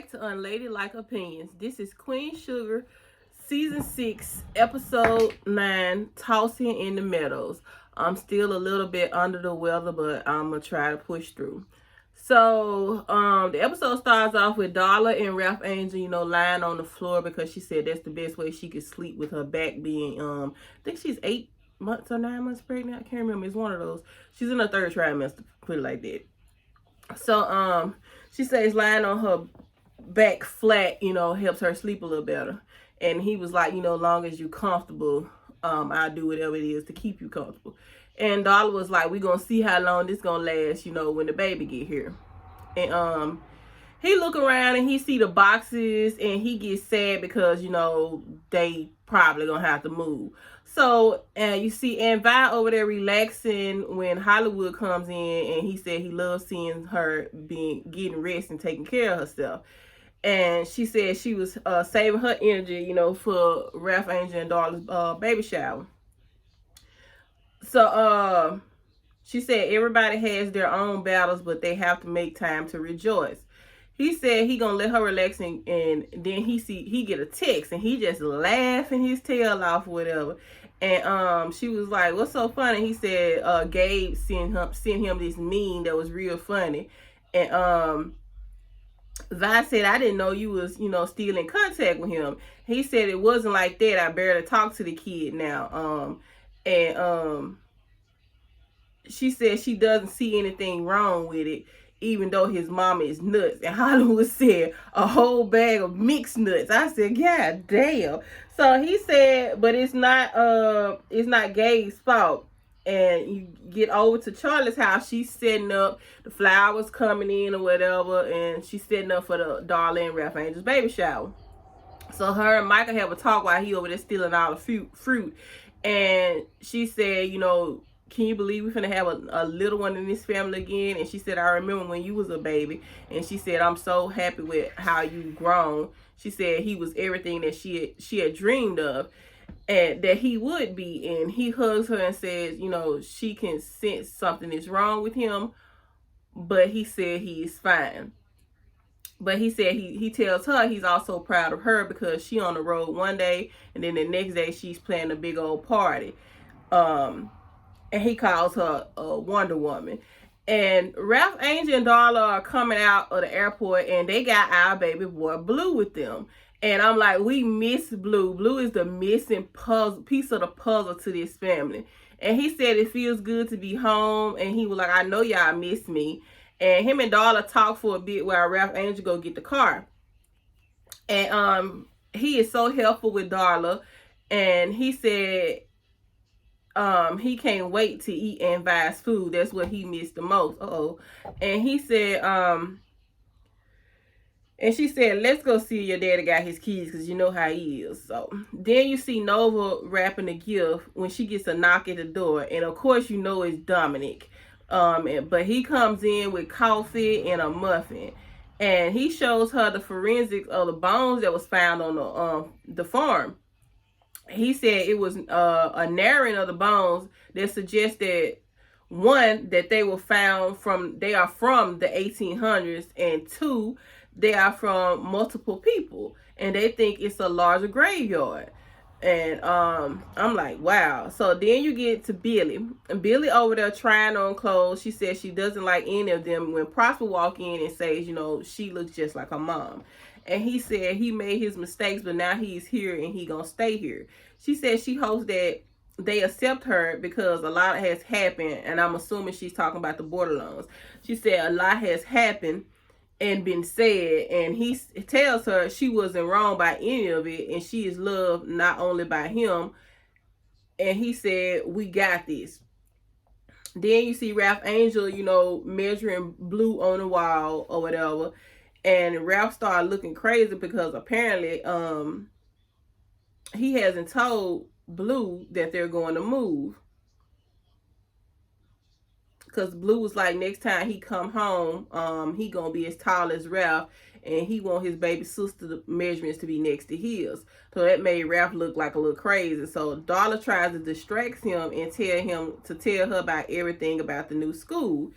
back to Unladylike Opinions. This is Queen Sugar, Season 6, Episode 9, Tossing in the Meadows. I'm still a little bit under the weather, but I'm going to try to push through. So, the episode starts off with Darla and Ralph Angel, lying on the floor because she said that's the best way she could sleep with her back being, I think she's 8 months or 9 months pregnant. I can't remember. It's one of those. She's in her third trimester, put it like that. So, she says lying on her back flat, helps her sleep a little better. And he was like, long as you comfortable, I'll do whatever it is to keep you comfortable. And Darla was like, we gonna see how long this gonna last, when the baby get here. And he look around and he see the boxes and he gets sad because, they probably gonna have to move. So, you see Aunt Vi over there relaxing when Hollywood comes in, and he said he loves seeing her getting rest and taking care of herself. And she said she was saving her energy, for Ralph Angel and Darla's baby shower. So, she said everybody has their own battles, but they have to make time to rejoice. He said he gonna let her relax, and then he get a text and he just laughing his tail off or whatever. And she was like, what's so funny? He said Gabe sent him this meme that was real funny. And Vi said, I didn't know you was, still in contact with him. He said it wasn't like that. I barely talk to the kid now. She said she doesn't see anything wrong with it, even though his mama is nuts. And Hollywood said a whole bag of mixed nuts. I said, God damn. So he said, but it's not Gabe's fault. And you get over to Charlie's house, she's setting up, the flowers coming in or whatever, and she's setting up for the Darla and Ralph Angel's baby shower. So her and Michael have a talk while he over there stealing all the fruit. And she said, can you believe we're finna have a little one in this family again? And she said, I remember when you was a baby. And she said, I'm so happy with how you've grown. She said he was everything that she had dreamed of and that he would be. And he hugs her and says, she can sense something is wrong with him, but he said he is fine. But he said he tells her he's also proud of her because she on the road one day and then the next day she's planning a big old party. And he calls her a Wonder Woman. And Ralph Angel and Darla are coming out of the airport, and they got our baby boy Blue with them. And I'm like, we miss Blue. Blue is the missing piece of the puzzle to this family. And he said it feels good to be home. And he was like, I know y'all miss me. And him and Darla talked for a bit while Ralph Angel go get the car. And he is so helpful with Darla. And he said he can't wait to eat Aunt Vi's food. That's what he missed the most. And he said, and she said, let's go see your daddy got his keys because you know how he is. So then you see Nova wrapping a gift when she gets a knock at the door. And of course, it's Dominic. But he comes in with coffee and a muffin. And he shows her the forensics of the bones that was found on the farm. He said it was a narrowing of the bones that suggested, one, that they were found they are from the 1800s, and two, they are from multiple people, and they think it's a larger graveyard. And I'm like, wow. So then you get to Billy, and Billy over there trying on clothes. She says she doesn't like any of them. When Prosper walk in and says, she looks just like her mom. And he said he made his mistakes, but now he's here and he gonna stay here. She said she hopes that they accept her because a lot has happened, and I'm assuming she's talking about the Borderlands. She said a lot has happened and been said, and he tells her she wasn't wrong by any of it, and she is loved not only by him. And he said, we got this. Then you see Ralph Angel, measuring Blue on the wall or whatever. And Ralph started looking crazy because apparently he hasn't told Blue that they're going to move. Because Blue was like, next time he come home, he going to be as tall as Ralph. And he want his baby sister measurements to be next to his. So that made Ralph look like a little crazy. So Darla tries to distract him and tell her about everything about the new school.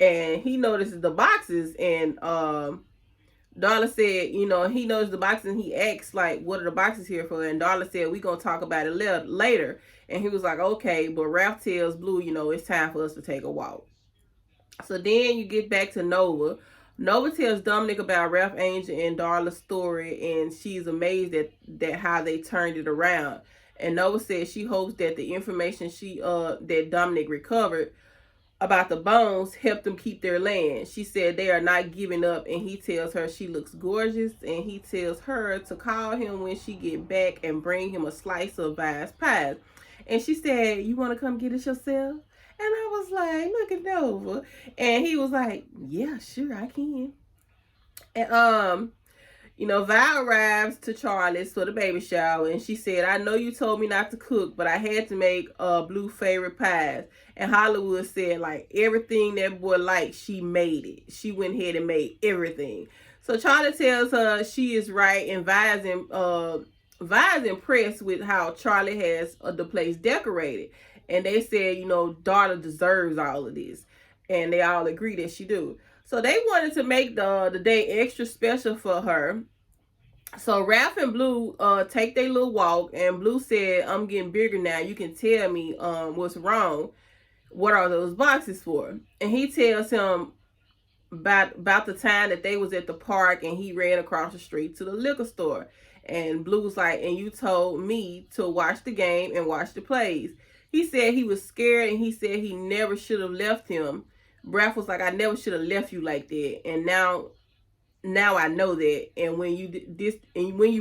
And he notices the boxes, and Darla said, you know, he knows the boxes, and he asked, like, what are the boxes here for? And Darla said, we gonna talk about it later. And he was like, okay, but Ralph tells Blue, you know, it's time for us to take a walk. So then you get back to Nova. Nova tells Dominic about Ralph Angel and Darla's story, and she's amazed at how they turned it around. And Nova says she hopes that the information that Dominic recovered about the bones helped them keep their land. She said they are not giving up, and he tells her she looks gorgeous, and he tells her to call him when she get back and bring him a slice of Vi's pies. And she said, you want to come get it yourself? And I was like, look at Nova. And he was like, yeah, sure, I can. And you know, Vi arrives to Charlie's for the baby shower, and she said, I know you told me not to cook, but I had to make Blue favorite pies. And Hollywood said, like, everything that boy liked, she made it. She went ahead and made everything. So Charlie tells her she is right, and Vi's impressed with how Charlie has the place decorated. And they said, you know, Darla deserves all of this. And they all agree that she do. So they wanted to make the day extra special for her. So Ralph and Blue take their little walk, and Blue said, I'm getting bigger now. You can tell me what's wrong. What are those boxes for? And he tells him about the time that they was at the park and he ran across the street to the liquor store. And Blue was like, and you told me to watch the game and watch the plays. He said he was scared, and he said he never should have left him. Ralph was like, I never should have left you like that. And now I know that. And when you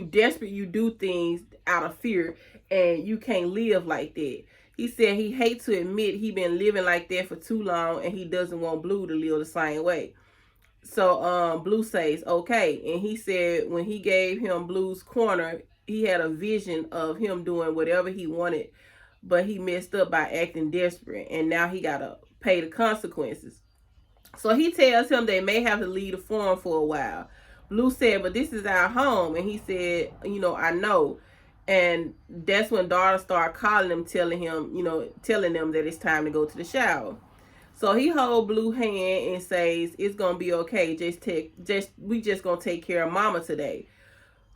desperate, you do things out of fear, and you can't live like that. He said he hates to admit he been living like that for too long, and he doesn't want Blue to live the same way. So Blue says, okay. And he said when he gave him Blue's corner, he had a vision of him doing whatever he wanted, but he messed up by acting desperate, and now he got to pay the consequences. So he tells him they may have to leave the farm for a while. Blue said, but this is our home. And he said, you know, I know. And that's when Darla started calling him, telling them that it's time to go to the shower. So he hold Blue hand and says, it's gonna be okay. We just gonna take care of Mama today.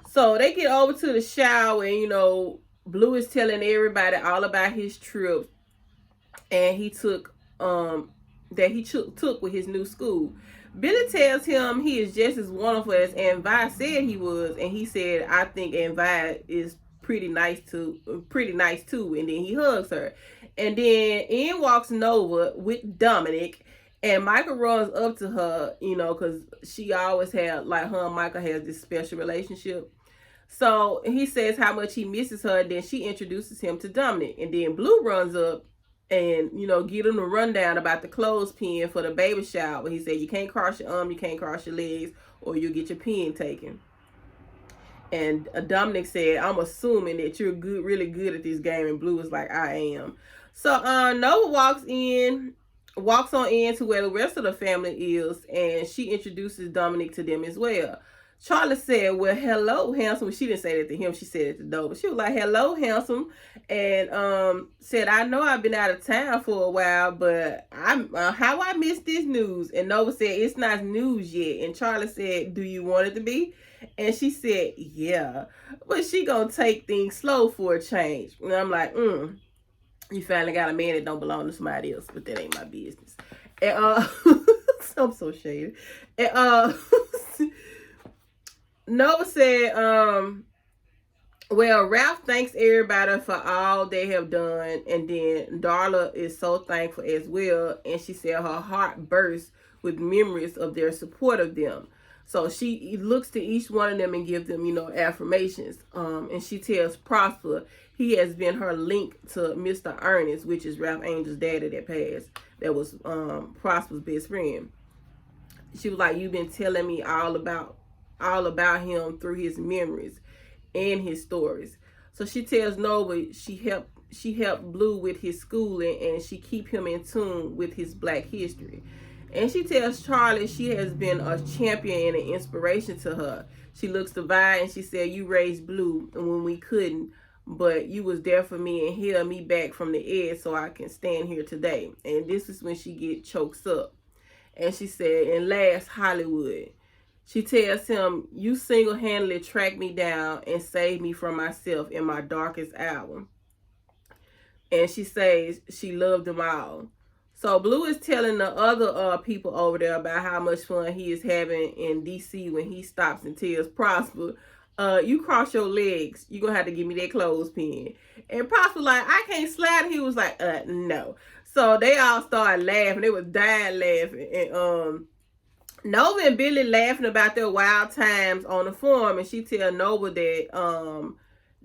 So they get over to the shower, and you know, Blue is telling everybody all about his trip, and he took with his new school. Billy tells him he is just as wonderful as Aunt Vi said he was, and he said, I think Aunt Vi is pretty nice too. And then he hugs her. And then in walks Nova with Dominic, and Michael runs up to her, you know, because she always had, like, her and Michael has this special relationship. So he says how much he misses her, and then she introduces him to Dominic. And then Blue runs up and, you know, get him a rundown about the clothespin for the baby shower. He said, you can't cross your arm, you can't cross your legs, or you'll get your pin taken. And Dominic said, I'm assuming that you're really good at this game. And Blue was like, I am. So Nova walks on in to where the rest of the family is, and she introduces Dominic to them as well. Charlie said, well, hello, handsome. She didn't say that to him. She said it to Nova. She was like, hello, handsome. And said, I know I've been out of town for a while, but how I missed this news. And Nova said, it's not news yet. And Charlie said, do you want it to be? And she said, yeah. But she gonna take things slow for a change. And I'm like, you finally got a man that don't belong to somebody else. But that ain't my business. And I'm so shady. And Nova said, well, Ralph thanks everybody for all they have done. And then Darla is so thankful as well. And she said her heart bursts with memories of their support of them. So she looks to each one of them and gives them, you know, affirmations. And she tells Prosper he has been her link to Mr. Ernest, which is Ralph Angel's daddy that passed. That was Prosper's best friend. She was like, you've been telling me all about him through his memories and his stories. So she tells Nova she helped Blue with his schooling, and she keep him in tune with his black history. And she tells Charlie she has been a champion and an inspiration to her. She looks to Vi and she said, you raised Blue when we couldn't, but you was there for me and held me back from the edge so I can stand here today. And this is when she get chokes up. And she said, and last, Hollywood. She tells him, "You single-handedly tracked me down and saved me from myself in my darkest hour." And she says she loved them all. So Blue is telling the other people over there about how much fun he is having in DC when he stops and tells Prosper, "You cross your legs, you're gonna have to give me that clothespin." And Prosper like, "I can't slide." He was like, "No." So they all started laughing. They was dying laughing. And Nova and Billy laughing about their wild times on the farm, and she tell Nova that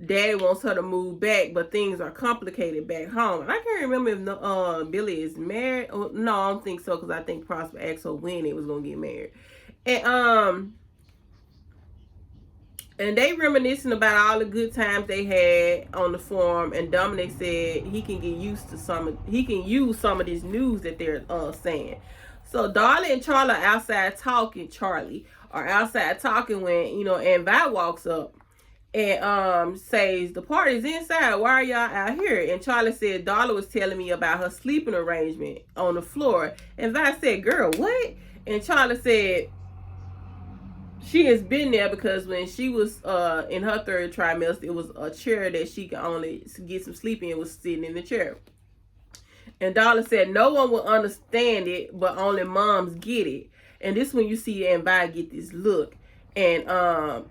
Daddy wants her to move back, but things are complicated back home. And I can't remember if Billy is married. Oh, no, I don't think so, because I think Prosper asked her when it was gonna get married. And they reminiscing about all the good times they had on the farm. And Dominic said he can get used to he can use some of this news that they're saying. So Darla and Charlie are outside talking. When and Vi walks up and says, "The party's inside. Why are y'all out here?" And Charlie said Darla was telling me about her sleeping arrangement on the floor. And Vi said, "Girl, what?" And Charlie said she has been there because when she was in her third trimester, it was a chair that she could only get some sleep in, was sitting in the chair. And Darla said no one will understand it, but only moms get it. And this when you see Aunt Vi get this look. And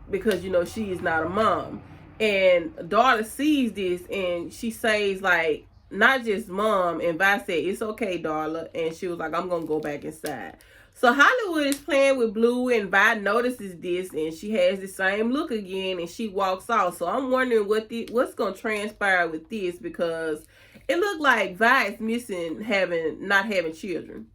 because she is not a mom. And Darla sees this and she says like, not just mom. And Vi said, "It's okay, Darla." And she was like, "I'm gonna go back inside." So Hollywood is playing with Blue, and Vi notices this, and she has the same look again, and she walks off. So I'm wondering what's gonna transpire with this, because it looked like Vi is missing not having children.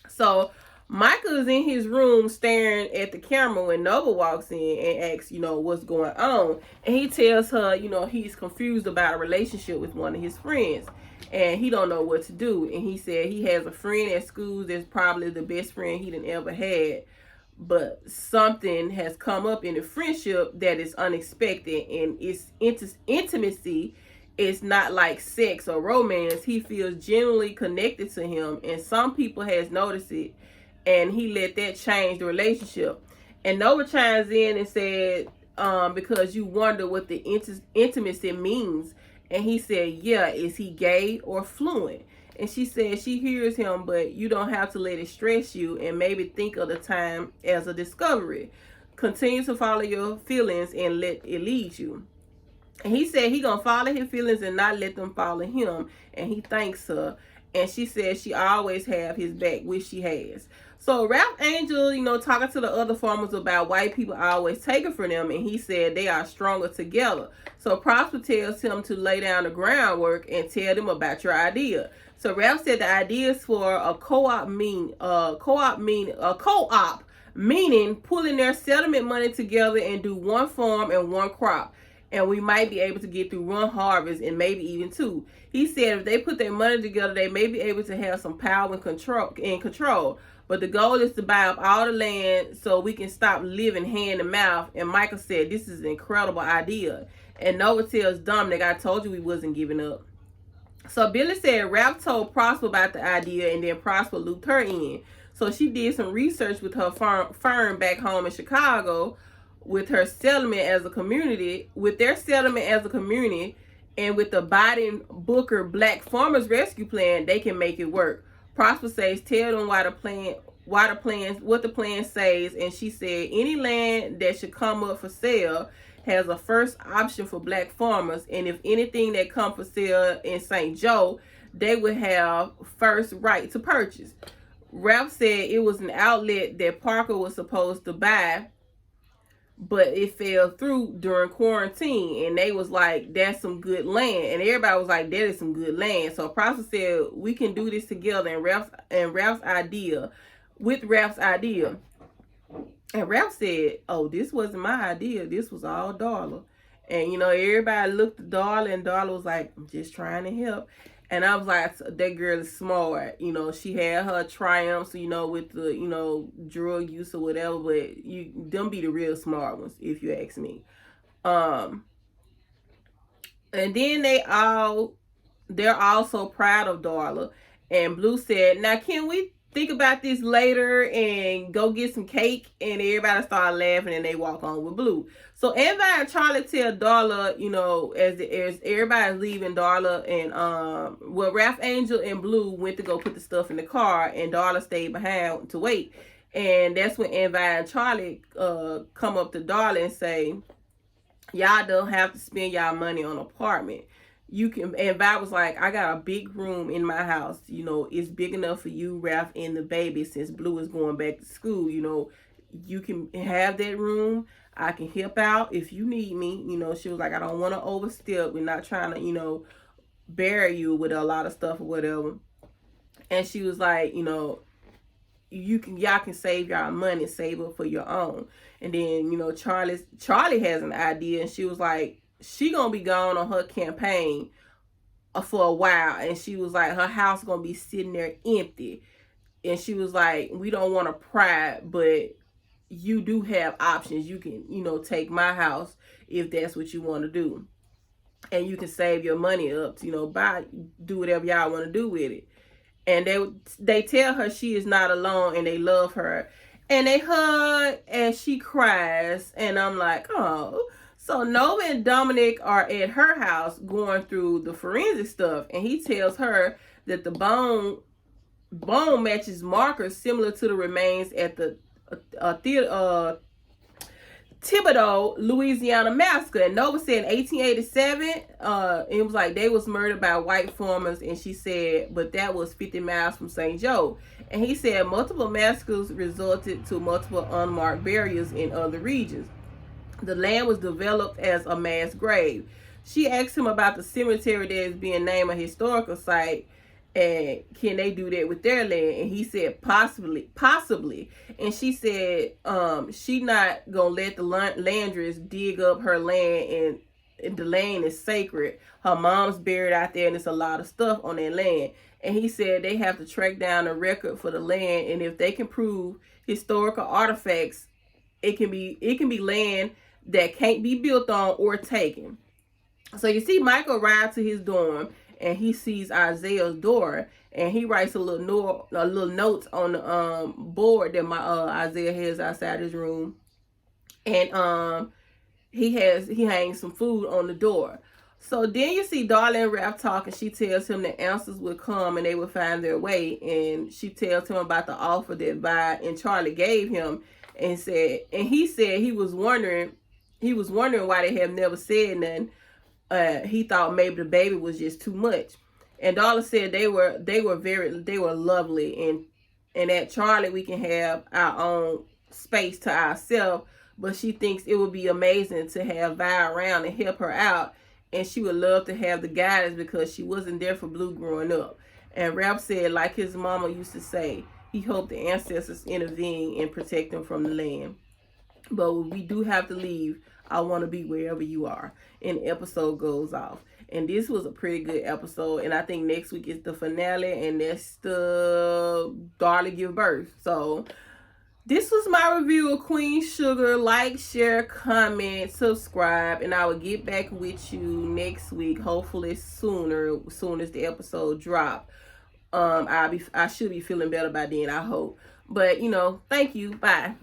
So Michael is in his room staring at the camera when Nova walks in and asks, what's going on. And he tells her, he's confused about a relationship with one of his friends. And he don't know what to do. And he said he has a friend at school that's probably the best friend he done ever had. But something has come up in the friendship that is unexpected. And it's intimacy. It's not like sex or romance. He feels genuinely connected to him. And some people has noticed it. And he let that change the relationship. And Nova chimes in and said, because you wonder what the intimacy means. And he said, yeah, is he gay or fluent? And she said she hears him, but you don't have to let it stress you, and maybe think of the time as a discovery. Continue to follow your feelings and let it lead you. And he said he gonna follow his feelings and not let them follow him. And he thanks her. And she said she always have his back, which she has. So Ralph Angel, talking to the other farmers about white people always taking from them, and he said they are stronger together. So Prosper tells him to lay down the groundwork and tell them about your idea. So Ralph said the idea is for a co-op, meaning pulling their settlement money together and do one farm and one crop. And we might be able to get through one harvest and maybe even two. He said if they put their money together, they may be able to have some power and control. But the goal is to buy up all the land so we can stop living hand to mouth. And Michael said this is an incredible idea. And Nova tells Dominic, I told you we wasn't giving up. So Billy said Ralph told Prosper about the idea, and then Prosper looped her in. So she did some research with her firm back home in Chicago, with their settlement as a community, and with the Biden Booker Black Farmers Rescue Plan, they can make it work. Prosper says, tell them what the plan says, and she said any land that should come up for sale has a first option for black farmers, and if anything that comes for sale in St. Joe, they would have first right to purchase. Ralph said it was an outlet that Parker was supposed to buy, but it fell through during quarantine, and they was like, that's some good land, and everybody was like, that is some good land. So Prosper said we can do this together, and Ralph's idea. And Ralph said, oh, this wasn't my idea, this was all Darla. And everybody looked at Darla, and Darla was like, I'm just trying to help. And I was like, that girl is smart. She had her triumphs, with the, drug use or whatever, but them be the real smart ones, if you ask me. And then they're all so proud of Darla. And Blue said, now can we think about this later and go get some cake. And everybody start laughing and they walk on with Blue. So Envy and Charlie tell Darla, you know, as everybody's leaving, Darla and Ralph Angel and Blue went to go put the stuff in the car, and Darla stayed behind to wait. And that's when Envy and Charlie come up to Darla and say, y'all don't have to spend y'all money on an apartment. You can, and Vi was like, I got a big room in my house. You know, it's big enough for you, Ralph, and the baby, since Blue is going back to school. You know, you can have that room. I can help out if you need me. You know, she was like, I don't want to overstep. We're not trying to, you know, bury you with a lot of stuff or whatever. And she was like, you know, y'all can save y'all money, save it for your own. And then, you know, Charlie has an idea, and she was like, she gonna be gone on her campaign for a while, and she was like, her house gonna be sitting there empty. And she was like, we don't want to pry, but you do have options. You can, you know, take my house if that's what you want to do, and you can save your money up to, you know, do whatever y'all want to do with it. And they tell her she is not alone, and they love her, and they hug, and she cries. And I'm like, oh. So Nova and Dominic are at her house going through the forensic stuff, and he tells her that the bone matches markers similar to the remains at the Thibodaux, Louisiana massacre. And Nova said in 1887, it was like they was murdered by white farmers, and she said, but that was 50 miles from St. Joe. And he said multiple massacres resulted to multiple unmarked burials in other regions. The land was developed as a mass grave. She asked him about the cemetery that is being named a historical site, and can they do that with their land? And he said possibly. And she said she not gonna let the Landress dig up her land, and the land is sacred. Her mom's buried out there, and there's a lot of stuff on that land. And he said they have to track down a record for the land, and if they can prove historical artifacts, it can be land that can't be built on or taken. So you see Michael ride to his dorm, and he sees Isaiah's door, and he writes a little note on the board that Isaiah has outside his room. And he hangs some food on the door. So then you see Darla and Ralph talking. She tells him the answers would come and they would find their way. And she tells him about the offer that Vi and Charlie gave him, and he said he was wondering why they have never said nothing. He thought maybe the baby was just too much. And Darla said they were lovely, and at Charlie we can have our own space to ourselves, but she thinks it would be amazing to have Vi around and help her out, and she would love to have the guidance because she wasn't there for Blue growing up. And Ralph said, like his mama used to say, he hoped the ancestors intervene and protect him from the land. But when we do have to leave, I want to be wherever you are. And the episode goes off. And this was a pretty good episode. And I think next week is the finale. And that's the Darla give birth. So this was my review of Queen Sugar. Like, share, comment, subscribe. And I will get back with you next week. Hopefully soon as the episode drop. I should be feeling better by then, I hope. But, you know, thank you. Bye.